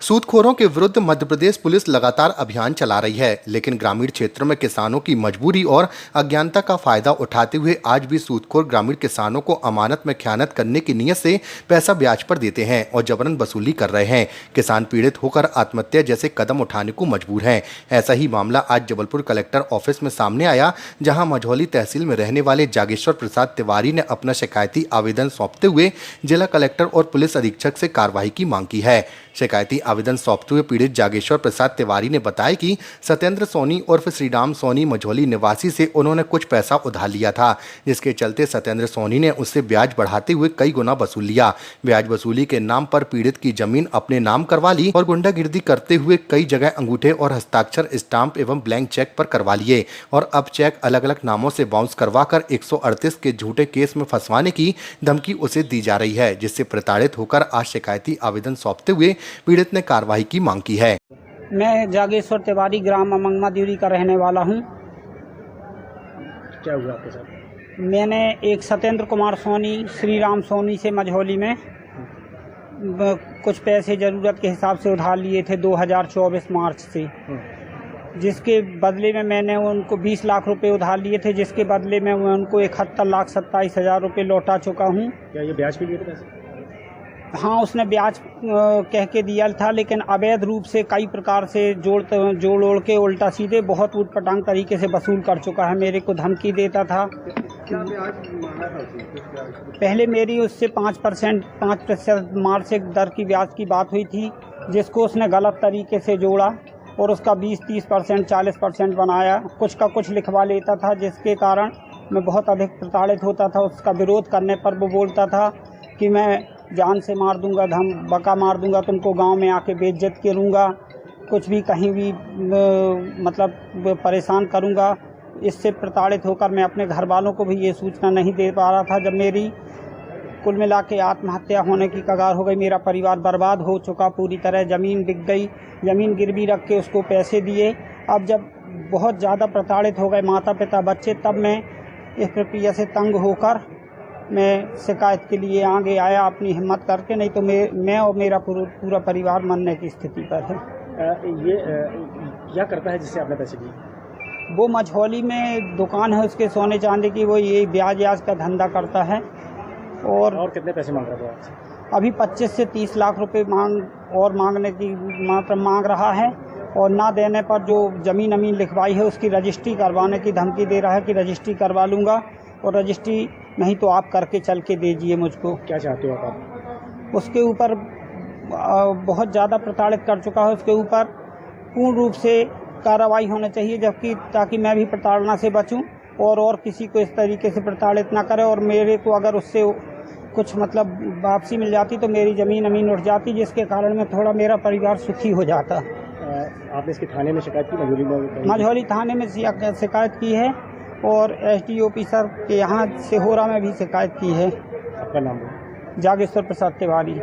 सूदखोरों के विरुद्ध मध्य प्रदेश पुलिस लगातार अभियान चला रही है, लेकिन ग्रामीण क्षेत्रों में किसानों की मजबूरी और अज्ञानता का फायदा उठाते हुए आज भी सूदखोर ग्रामीण किसानों को अमानत में खयानत करने की नीयत से पैसा ब्याज पर देते हैं और जबरन वसूली कर रहे हैं। किसान पीड़ित होकर आत्महत्या जैसे कदम उठाने को मजबूर हैं। ऐसा ही मामला आज जबलपुर कलेक्टर ऑफिस में सामने आया, जहां मझौली तहसील में रहने वाले जागेश्वर प्रसाद तिवारी ने अपना शिकायती आवेदन सौंपते हुए जिला कलेक्टर और पुलिस अधीक्षक से कार्रवाई की मांग की है। शिकायती आवेदन सौंपते हुए पीड़ित जागेश्वर प्रसाद तिवारी ने बताया कि सत्येंद्र सोनी उर्फ श्रीराम सोनी मझौली निवासी से उन्होंने कुछ पैसा उधार लिया था, जिसके चलते सत्येंद्र सोनी ने उससे ब्याज बढ़ाते हुए कई गुना वसूल लिया। ब्याज वसूली के नाम पर पीड़ित की जमीन अपने नाम करवा ली और गुंडागिर्दी करते हुए कई जगह अंगूठे और हस्ताक्षर स्टाम्प एवं ब्लैंक चेक पर करवा लिए और अब चेक अलग अलग नामों से बाउंस करवाकर 138 के झूठे केस में फंसवाने की धमकी उसे दी जा रही है, जिससे प्रताड़ित होकर आज शिकायती आवेदन सौंपते हुए पीड़ित ने कार्रवाई की मांग की है। मैं जागेश्वर तिवारी ग्राम अमंगमा देवरी का रहने वाला हूं। क्या हुआ आपके साथ? मैंने एक सत्येंद्र कुमार सोनी श्रीराम सोनी से मझौली में कुछ पैसे ज़रूरत के हिसाब से उधार लिए थे 2024 मार्च से, जिसके बदले में मैंने उनको 20 लाख रुपए उधार लिए थे, जिसके बदले में मैं उनको 71,27,000 रुपये लौटा चुका हूं। क्या ये ब्याज पे लिए थे पैसे? हाँ, उसने ब्याज कह के दिया था, लेकिन अवैध रूप से कई प्रकार से जोड़ ओढ़ के उल्टा सीधे बहुत ऊटपटांग तरीके से वसूल कर चुका है। मेरे को धमकी देता था। पहले मेरी उससे 5% मासिक दर की ब्याज की बात हुई थी, जिसको उसने गलत तरीके से जोड़ा और उसका 20-30%, 40% बनाया। कुछ का कुछ लिखवा लेता था, जिसके कारण मैं बहुत अधिक प्रताड़ित होता था। उसका विरोध करने पर वो बोलता था कि मैं जान से मार दूंगा, बका मार दूंगा, तुमको गांव में आके बेइज्जत करूंगा, कुछ भी कहीं भी मतलब परेशान करूंगा। इससे प्रताड़ित होकर मैं अपने घर वालों को भी ये सूचना नहीं दे पा रहा था। जब मेरी कुल मिला के आत्महत्या होने की कगार हो गई, मेरा परिवार बर्बाद हो चुका पूरी तरह, ज़मीन बिक गई, ज़मीन गिरवी रख के उसको पैसे दिए। अब जब बहुत ज़्यादा प्रताड़ित हो गए माता पिता बच्चे, तब मैं इस प्रक्रिया से तंग होकर मैं शिकायत के लिए आगे आया अपनी हिम्मत करके, नहीं तो मैं और मेरा पूरा परिवार मरने की स्थिति पर है। ये क्या करता है जिससे आपने पैसे दिए? वो मझौली में दुकान है उसके सोने चांदी की, वो ये ब्याज का धंधा करता है। और कितने पैसे मांग रहा था आपसे? अभी 25 से 30 लाख रुपए मांगने की मांग रहा है, और ना देने पर जो ज़मीन लिखवाई है उसकी रजिस्ट्री करवाने की धमकी दे रहा है कि रजिस्ट्री करवा लूँगा, और रजिस्ट्री नहीं तो आप करके चल के दीजिए मुझको। क्या चाहते हो आप? उसके ऊपर बहुत ज़्यादा प्रताड़ित कर चुका है। उसके ऊपर पूर्ण रूप से कार्रवाई होनी चाहिए, जबकि ताकि मैं भी प्रताड़ना से बचूं और किसी को इस तरीके से प्रताड़ित ना करे। और मेरे को अगर उससे कुछ मतलब वापसी मिल जाती तो मेरी ज़मीन उठ जाती, जिसके कारण में थोड़ा मेरा परिवार सुखी हो जाता। आपने इसके थाने में शिकायत की? मझौली थाने में शिकायत की है और एसडी ऑफिसर के यहाँ सिहोरा में भी शिकायत की है। आपका नाम? जागेश्वर प्रसाद तिवारी।